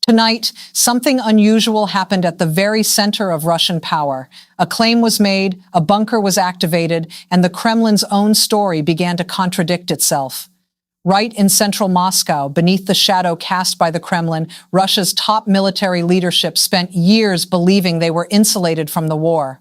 Tonight, something unusual happened at the very center of Russian power. A claim was made, a bunker was activated, and the Kremlin's own story began to contradict itself. Right in central Moscow, beneath the shadow cast by the Kremlin, Russia's top military leadership spent years believing they were insulated from the war.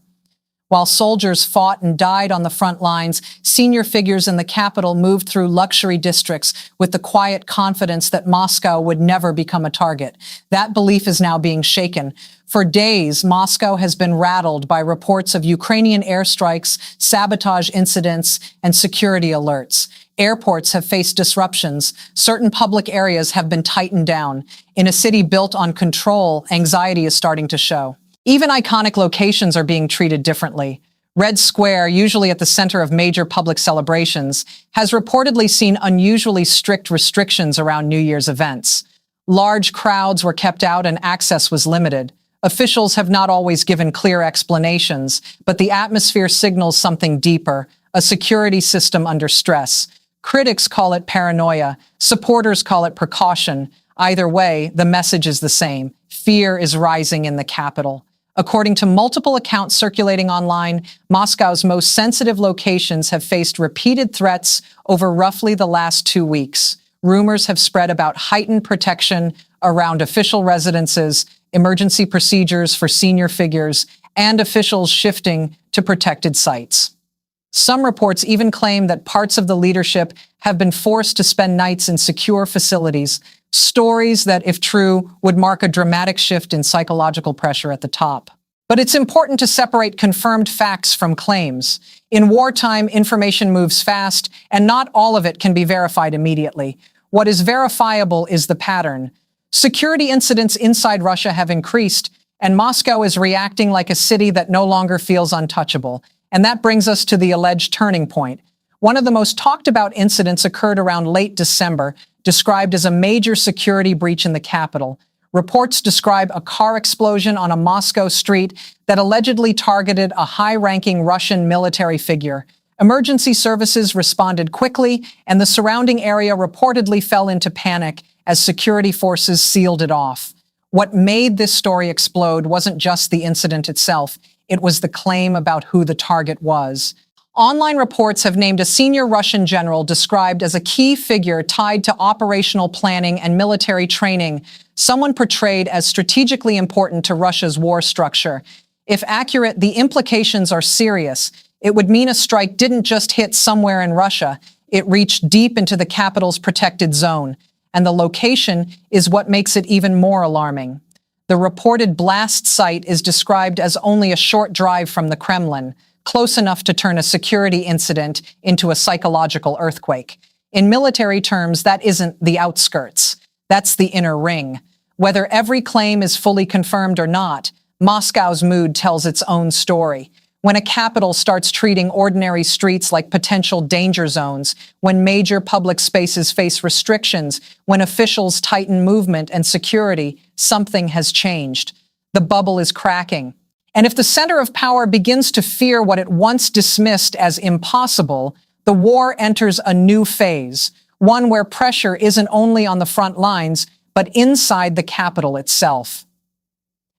While soldiers fought and died on the front lines, senior figures in the capital moved through luxury districts with the quiet confidence that Moscow would never become a target. That belief is now being shaken. For days, Moscow has been rattled by reports of Ukrainian airstrikes, sabotage incidents, and security alerts. Airports have faced disruptions. Certain public areas have been tightened down. In a city built on control, anxiety is starting to show. Even iconic locations are being treated differently. Red Square, usually at the center of major public celebrations, has reportedly seen unusually strict restrictions around New Year's events. Large crowds were kept out and access was limited. Officials have not always given clear explanations, but the atmosphere signals something deeper, a security system under stress. Critics call it paranoia. Supporters call it precaution. Either way, the message is the same. Fear is rising in the capital. According to multiple accounts circulating online, Moscow's most sensitive locations have faced repeated threats over roughly the last 2 weeks. Rumors have spread about heightened protection around official residences, emergency procedures for senior figures, and officials shifting to protected sites. Some reports even claim that parts of the leadership have been forced to spend nights in secure facilities, stories that, if true, would mark a dramatic shift in psychological pressure at the top. But it's important to separate confirmed facts from claims. In wartime, information moves fast, and not all of it can be verified immediately. What is verifiable is the pattern. Security incidents inside Russia have increased, and Moscow is reacting like a city that no longer feels untouchable. And that brings us to the alleged turning point. One of the most talked about incidents occurred around late December, described as a major security breach in the capital. Reports describe a car explosion on a Moscow street that allegedly targeted a high-ranking Russian military figure. Emergency services responded quickly, and the surrounding area reportedly fell into panic as security forces sealed it off. What made this story explode wasn't just the incident itself, it was the claim about who the target was. Online reports have named a senior Russian general described as a key figure tied to operational planning and military training, someone portrayed as strategically important to Russia's war structure. If accurate, the implications are serious. It would mean a strike didn't just hit somewhere in Russia, it reached deep into the capital's protected zone. And the location is what makes it even more alarming. The reported blast site is described as only a short drive from the Kremlin, close enough to turn a security incident into a psychological earthquake. In military terms, that isn't the outskirts. That's the inner ring. Whether every claim is fully confirmed or not, Moscow's mood tells its own story. When a capital starts treating ordinary streets like potential danger zones, when major public spaces face restrictions, when officials tighten movement and security, something has changed. The bubble is cracking. And if the center of power begins to fear what it once dismissed as impossible, the war enters a new phase, one where pressure isn't only on the front lines, but inside the capital itself.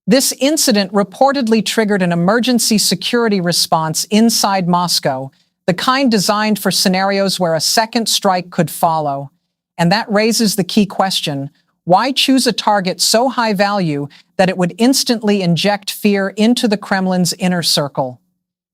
This incident reportedly triggered an emergency security response inside Moscow, the kind designed for scenarios where a second strike could follow. And that raises the key question: why choose a target so high value that it would instantly inject fear into the Kremlin's inner circle?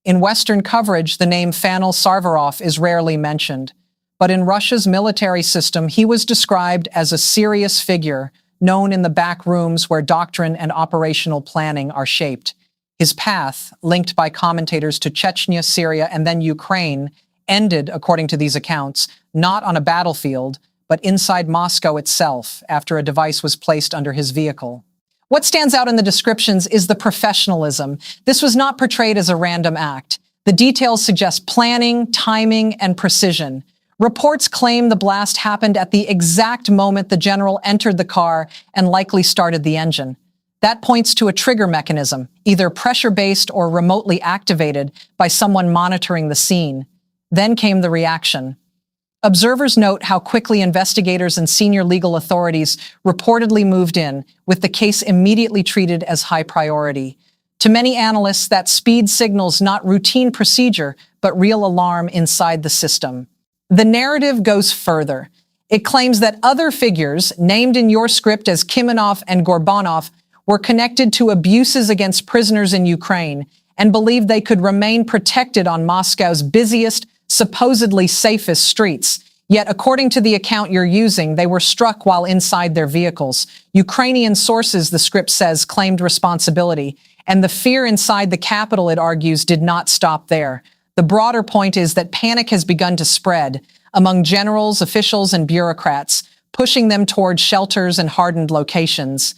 In Western coverage, the name Fanil Sarvarov is rarely mentioned. But in Russia's military system, he was described as a serious figure, known in the back rooms where doctrine and operational planning are shaped. His path, linked by commentators to Chechnya, Syria, and then Ukraine, ended, according to these accounts, not on a battlefield, but inside Moscow itself, after a device was placed under his vehicle. What stands out in the descriptions is the professionalism. This was not portrayed as a random act. The details suggest planning, timing, and precision. Reports claim the blast happened at the exact moment the general entered the car and likely started the engine. That points to a trigger mechanism, either pressure-based or remotely activated by someone monitoring the scene. Then came the reaction. Observers note how quickly investigators and senior legal authorities reportedly moved in, with the case immediately treated as high priority. To many analysts, that speed signals not routine procedure, but real alarm inside the system. The narrative goes further. It claims that other figures, named in your script as Kimonov and Gorbanov, were connected to abuses against prisoners in Ukraine and believed they could remain protected on Moscow's busiest, supposedly safest streets. Yet, according to the account you're using, they were struck while inside their vehicles. Ukrainian sources, the script says, claimed responsibility, and the fear inside the capital, it argues, did not stop there. The broader point is that panic has begun to spread among generals, officials, and bureaucrats, pushing them toward shelters and hardened locations.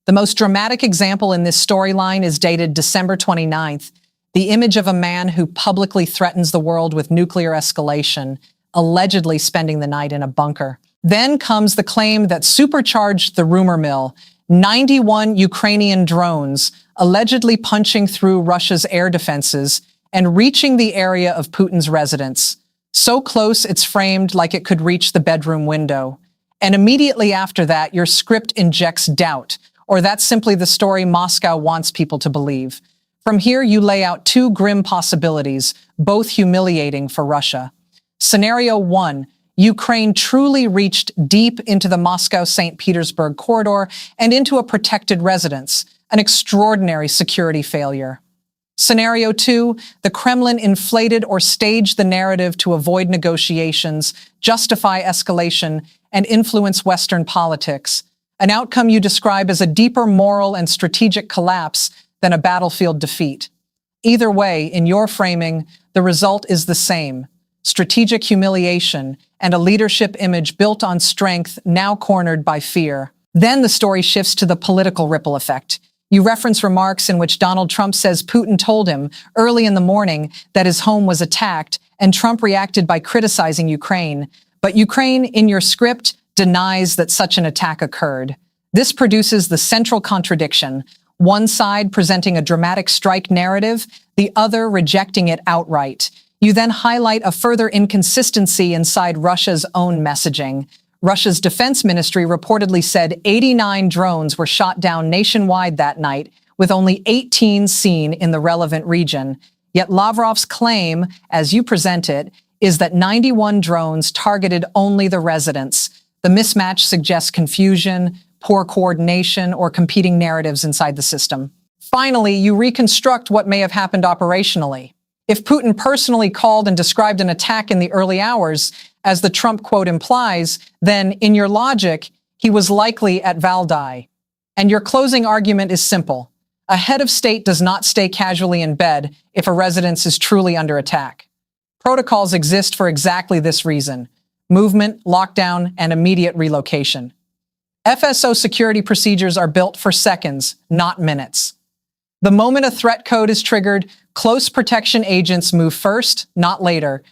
The most dramatic example in this storyline is dated December 29th, the image of a man who publicly threatens the world with nuclear escalation, allegedly spending the night in a bunker. Then comes the claim that supercharged the rumor mill, 91 Ukrainian drones allegedly punching through Russia's air defenses and reaching the area of Putin's residence. So close it's framed like it could reach the bedroom window. And immediately after that, your script injects doubt, or that's simply the story Moscow wants people to believe. From here, you lay out two grim possibilities, both humiliating for Russia. Scenario 1, Ukraine truly reached deep into the Moscow-St. Petersburg corridor and into a protected residence, an extraordinary security failure. Scenario 2, the Kremlin inflated or staged the narrative to avoid negotiations, justify escalation, and influence Western politics, an outcome you describe as a deeper moral and strategic collapse than a battlefield defeat. Either way, in your framing, the result is the same: strategic humiliation and a leadership image built on strength, now cornered by fear. Then the story shifts to the political ripple effect. You reference remarks in which Donald Trump says Putin told him early in the morning that his home was attacked, and Trump reacted by criticizing Ukraine. But Ukraine, in your script, denies that such an attack occurred. This produces the central contradiction: one side presenting a dramatic strike narrative, the other rejecting it outright. You then highlight a further inconsistency inside Russia's own messaging. Russia's defense ministry reportedly said 89 drones were shot down nationwide that night, with only 18 seen in the relevant region. Yet Lavrov's claim, as you present it, is that 91 drones targeted only the residents. The mismatch suggests confusion, poor coordination, or competing narratives inside the system. Finally, you reconstruct what may have happened operationally. If Putin personally called and described an attack in the early hours, as the Trump quote implies, then, in your logic, he was likely at Valdai. And your closing argument is simple: a head of state does not stay casually in bed if a residence is truly under attack. Protocols exist for exactly this reason: movement, lockdown, and immediate relocation. FSO security procedures are built for seconds, not minutes. The moment a threat code is triggered, close protection agents move first, not later.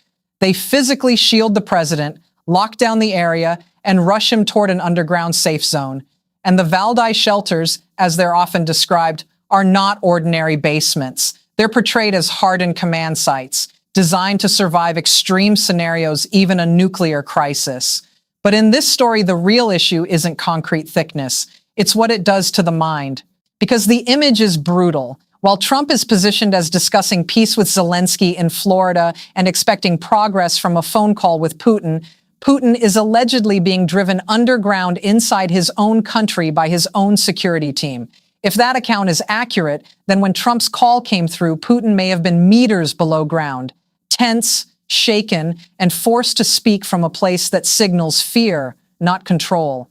They physically shield the president, lock down the area, and rush him toward an underground safe zone. And the Valdai shelters, as they're often described, are not ordinary basements. They're portrayed as hardened command sites, designed to survive extreme scenarios, even a nuclear crisis. But in this story, the real issue isn't concrete thickness. It's what it does to the mind. Because the image is brutal. While Trump is positioned as discussing peace with Zelensky in Florida and expecting progress from a phone call with Putin, Putin is allegedly being driven underground inside his own country by his own security team. If that account is accurate, then when Trump's call came through, Putin may have been meters below ground, tense, shaken, and forced to speak from a place that signals fear, not control.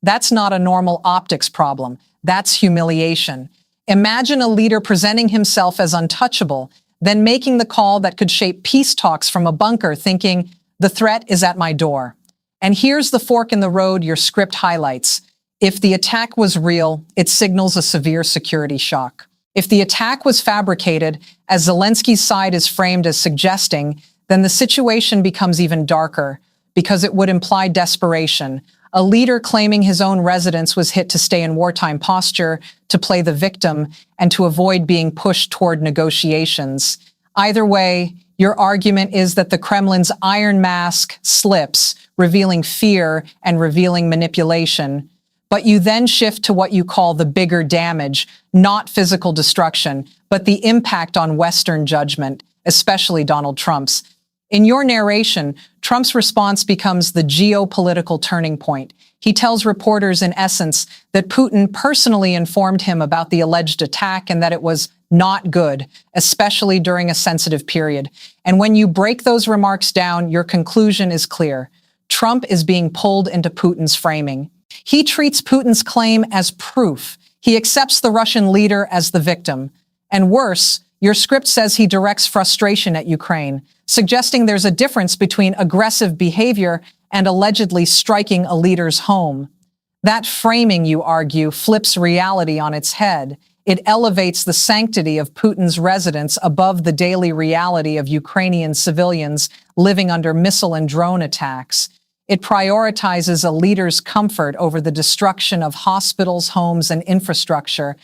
That's not a normal optics problem. That's humiliation. Imagine a leader presenting himself as untouchable, then making the call that could shape peace talks from a bunker, thinking, the threat is at my door. And here's the fork in the road your script highlights. If the attack was real, it signals a severe security shock. If the attack was fabricated, as Zelensky's side is framed as suggesting, then the situation becomes even darker, because it would imply desperation. A leader claiming his own residence was hit to stay in wartime posture, to play the victim, and to avoid being pushed toward negotiations. Either way, Your argument is that the Kremlin's iron mask slips, revealing fear and revealing manipulation. But you then shift to what you call the bigger damage, not physical destruction, but the impact on Western judgment, especially Donald Trump's. In your narration, Trump's response becomes the geopolitical turning point. He tells reporters, in essence, that Putin personally informed him about the alleged attack and that it was not good, especially during a sensitive period. And when you break those remarks down, your conclusion is clear. Trump is being pulled into Putin's framing. He treats Putin's claim as proof. He accepts the Russian leader as the victim. And worse, your script says he directs frustration at Ukraine, suggesting there's a difference between aggressive behavior and allegedly striking a leader's home. That framing, you argue, flips reality on its head. It elevates the sanctity of Putin's residence above the daily reality of Ukrainian civilians living under missile and drone attacks. It prioritizes a leader's comfort over the destruction of hospitals, homes, and infrastructure.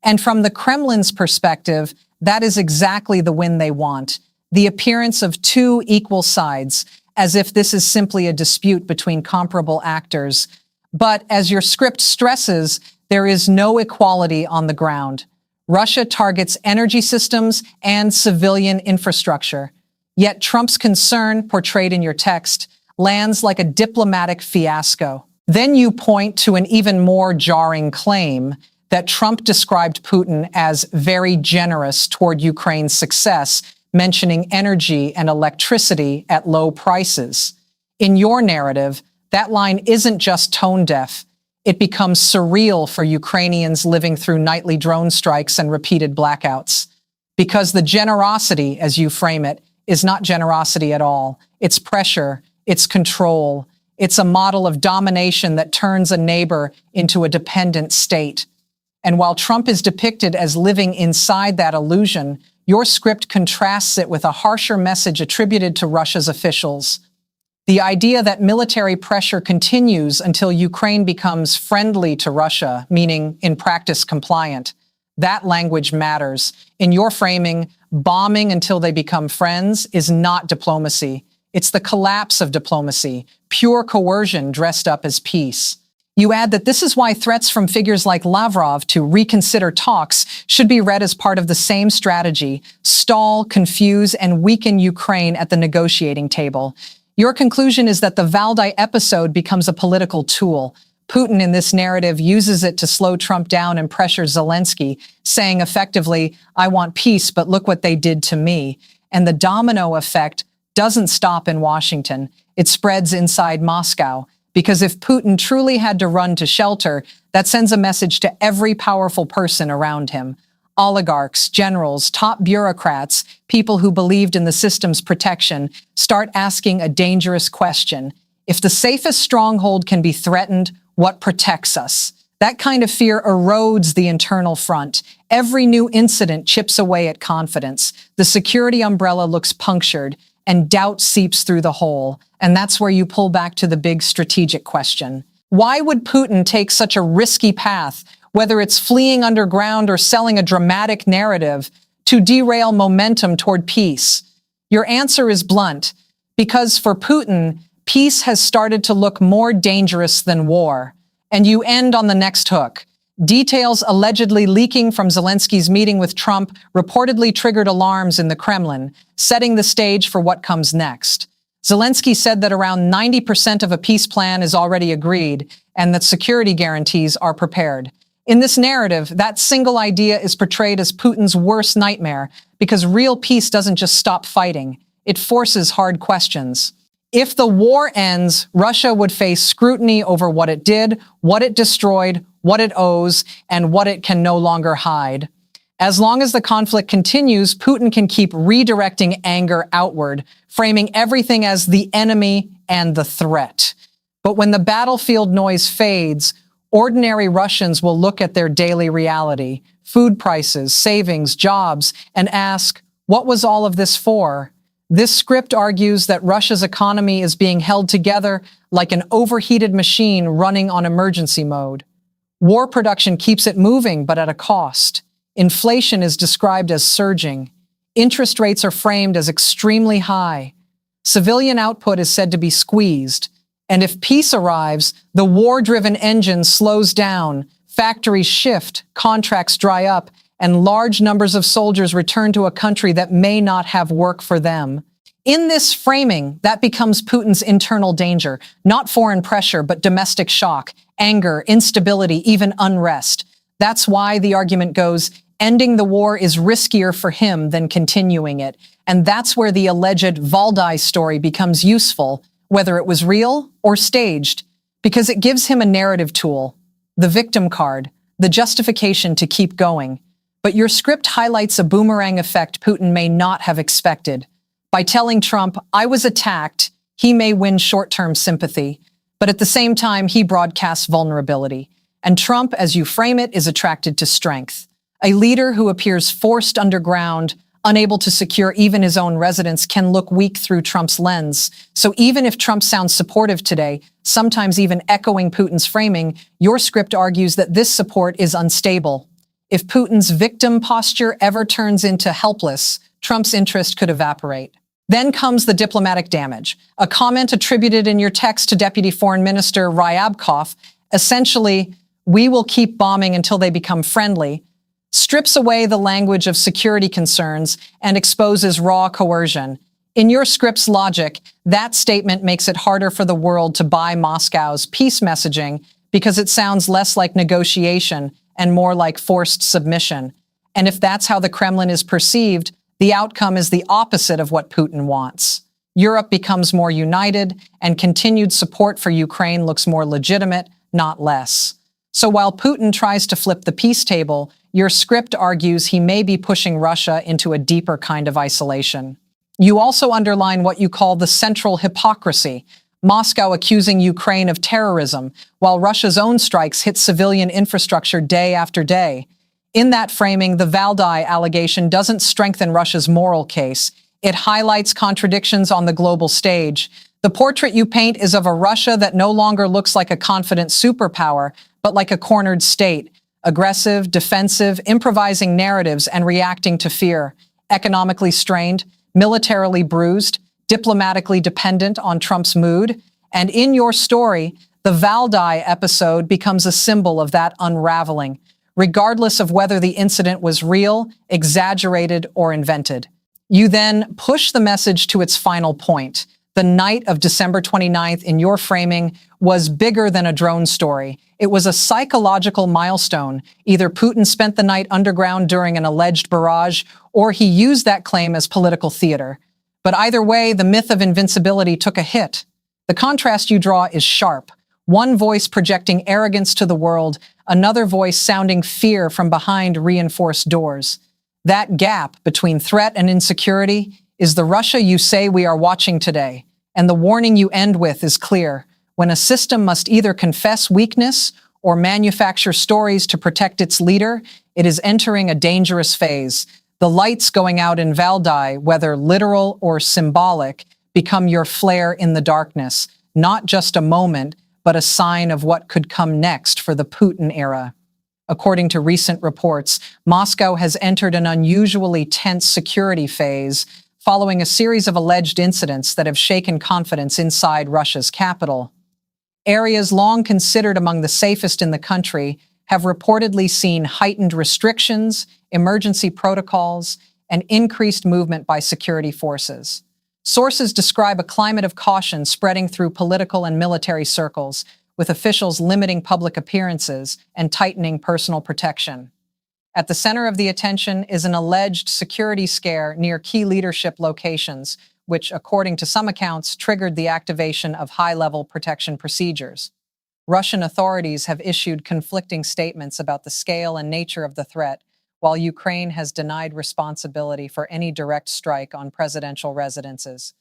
And from the Kremlin's perspective, that is exactly the win they want. The appearance of two equal sides, as if this is simply a dispute between comparable actors. But as your script stresses, there is no equality on the ground. Russia targets energy systems and civilian infrastructure. Yet Trump's concern, portrayed in your text, lands like a diplomatic fiasco. Then you point to an even more jarring claim that Trump described Putin as very generous toward Ukraine's success, mentioning energy and electricity at low prices. In your narrative, that line isn't just tone deaf. It becomes surreal for Ukrainians living through nightly drone strikes and repeated blackouts. Because the generosity, as you frame it, is not generosity at all. It's pressure, it's control. It's a model of domination that turns a neighbor into a dependent state. And while Trump is depicted as living inside that illusion, your script contrasts it with a harsher message attributed to Russia's officials. The idea that military pressure continues until Ukraine becomes friendly to Russia, meaning in practice compliant. That language matters. In your framing, bombing until they become friends is not diplomacy. It's the collapse of diplomacy, pure coercion dressed up as peace. You add that this is why threats from figures like Lavrov to reconsider talks should be read as part of the same strategy: stall, confuse, and weaken Ukraine at the negotiating table. Your conclusion is that the Valdai episode becomes a political tool. Putin, in this narrative, uses it to slow Trump down and pressure Zelensky, saying effectively, "I want peace, but look what they did to me." And the domino effect doesn't stop in Washington. It spreads inside Moscow. Because if Putin truly had to run to shelter, that sends a message to every powerful person around him. Oligarchs, generals, top bureaucrats, people who believed in the system's protection, start asking a dangerous question. If the safest stronghold can be threatened, what protects us? That kind of fear erodes the internal front. Every new incident chips away at confidence. The security umbrella looks punctured, and doubt seeps through the hole. And that's where you pull back to the big strategic question. Why would Putin take such a risky path, whether it's fleeing underground or selling a dramatic narrative, to derail momentum toward peace? Your answer is blunt, because for Putin, peace has started to look more dangerous than war. And you end on the next hook. Details allegedly leaking from Zelensky's meeting with Trump reportedly triggered alarms in the Kremlin, setting the stage for what comes next. Zelensky said that around 90% of a peace plan is already agreed and that security guarantees are prepared. In this narrative, that single idea is portrayed as Putin's worst nightmare because real peace doesn't just stop fighting. It forces hard questions. If the war ends, Russia would face scrutiny over what it did, what it destroyed, what it owes, and what it can no longer hide. As long as the conflict continues, Putin can keep redirecting anger outward, framing everything as the enemy and the threat. But when the battlefield noise fades, ordinary Russians will look at their daily reality, food prices, savings, jobs, and ask, what was all of this for? This script argues that Russia's economy is being held together like an overheated machine running on emergency mode. War production keeps it moving, but at a cost. Inflation is described as surging. Interest rates are framed as extremely high. Civilian output is said to be squeezed. And if peace arrives, the war-driven engine slows down, factories shift, contracts dry up, and large numbers of soldiers return to a country that may not have work for them. In this framing, that becomes Putin's internal danger, not foreign pressure, but domestic shock, anger, instability, even unrest. That's why the argument goes, ending the war is riskier for him than continuing it. And that's where the alleged Valdai story becomes useful, whether it was real or staged, because it gives him a narrative tool, the victim card, the justification to keep going. But your script highlights a boomerang effect Putin may not have expected. By telling Trump, "I was attacked," he may win short-term sympathy, but at the same time, he broadcasts vulnerability. And Trump, as you frame it, is attracted to strength. A leader who appears forced underground, unable to secure even his own residence, can look weak through Trump's lens. So even if Trump sounds supportive today, sometimes even echoing Putin's framing, your script argues that this support is unstable. If Putin's victim posture ever turns into helpless, Trump's interest could evaporate. Then comes the diplomatic damage. A comment attributed in your text to Deputy Foreign Minister Ryabkov, essentially, "We will keep bombing until they become friendly," strips away the language of security concerns and exposes raw coercion. In your script's logic, that statement makes it harder for the world to buy Moscow's peace messaging because it sounds less like negotiation and more like forced submission. And if that's how the Kremlin is perceived, the outcome is the opposite of what Putin wants. Europe becomes more united, and continued support for Ukraine looks more legitimate, not less. So while Putin tries to flip the peace table, your script argues he may be pushing Russia into a deeper kind of isolation. You also underline what you call the central hypocrisy, Moscow accusing Ukraine of terrorism, while Russia's own strikes hit civilian infrastructure day after day. In that framing, the Valdai allegation doesn't strengthen Russia's moral case. It highlights contradictions on the global stage. The portrait you paint is of a Russia that no longer looks like a confident superpower, but like a cornered state, aggressive, defensive, improvising narratives and reacting to fear, economically strained, militarily bruised, diplomatically dependent on Trump's mood. And in your story, the Valdai episode becomes a symbol of that unraveling, regardless of whether the incident was real, exaggerated, or invented. You then push the message to its final point. The night of December 29th in your framing was bigger than a drone story. It was a psychological milestone. Either Putin spent the night underground during an alleged barrage, or he used that claim as political theater. But either way, the myth of invincibility took a hit. The contrast you draw is sharp. One voice projecting arrogance to the world, another voice sounding fear from behind reinforced doors. That gap between threat and insecurity is the Russia you say we are watching today. And the warning you end with is clear. When a system must either confess weakness or manufacture stories to protect its leader, it is entering a dangerous phase. The lights going out in Valdai, whether literal or symbolic, become your flare in the darkness, not just a moment, but a sign of what could come next for the Putin era. According to recent reports, Moscow has entered an unusually tense security phase following a series of alleged incidents that have shaken confidence inside Russia's capital. Areas long considered among the safest in the country have reportedly seen heightened restrictions, emergency protocols, and increased movement by security forces. Sources describe a climate of caution spreading through political and military circles, with officials limiting public appearances and tightening personal protection. At the center of the attention is an alleged security scare near key leadership locations, which, according to some accounts, triggered the activation of high-level protection procedures. Russian authorities have issued conflicting statements about the scale and nature of the threat, while Ukraine has denied responsibility for any direct strike on presidential residences.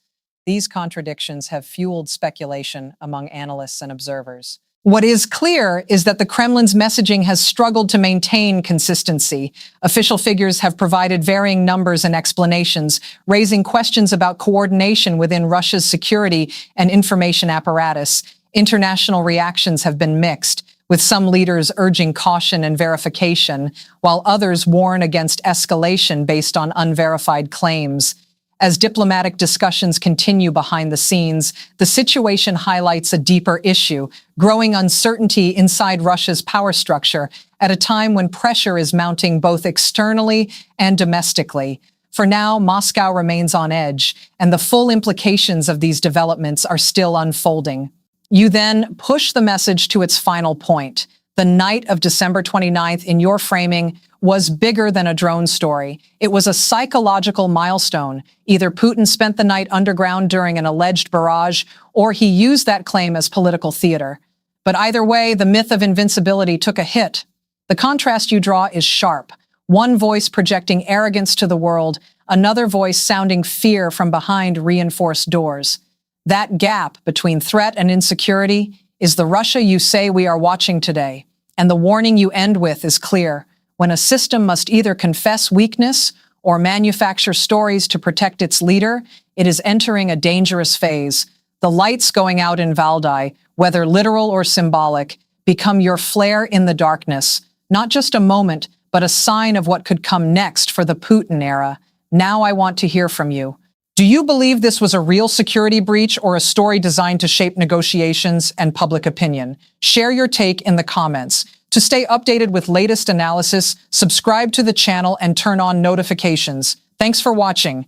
These contradictions have fueled speculation among analysts and observers. What is clear is that the Kremlin's messaging has struggled to maintain consistency. Official figures have provided varying numbers and explanations, raising questions about coordination within Russia's security and information apparatus. International reactions have been mixed, with some leaders urging caution and verification, while others warn against escalation based on unverified claims. As diplomatic discussions continue behind the scenes, the situation highlights a deeper issue: growing uncertainty inside Russia's power structure at a time when pressure is mounting both externally and domestically. For now, Moscow remains on edge, and the full implications of these developments are still unfolding. You then push the message to its final point. The night of December 29th, in your framing, was bigger than a drone story. It was a psychological milestone. Either Putin spent the night underground during an alleged barrage, or he used that claim as political theater. But either way, the myth of invincibility took a hit. The contrast you draw is sharp. One voice projecting arrogance to the world, another voice sounding fear from behind reinforced doors. That gap between threat and insecurity is the Russia you say we are watching today. And the warning you end with is clear. When a system must either confess weakness or manufacture stories to protect its leader, it is entering a dangerous phase. The lights going out in Valdai, whether literal or symbolic, become your flare in the darkness. Not just a moment, but a sign of what could come next for the Putin era. Now I want to hear from you. Do you believe this was a real security breach or a story designed to shape negotiations and public opinion? Share your take in the comments. To stay updated with latest analysis, subscribe to the channel and turn on notifications. Thanks for watching.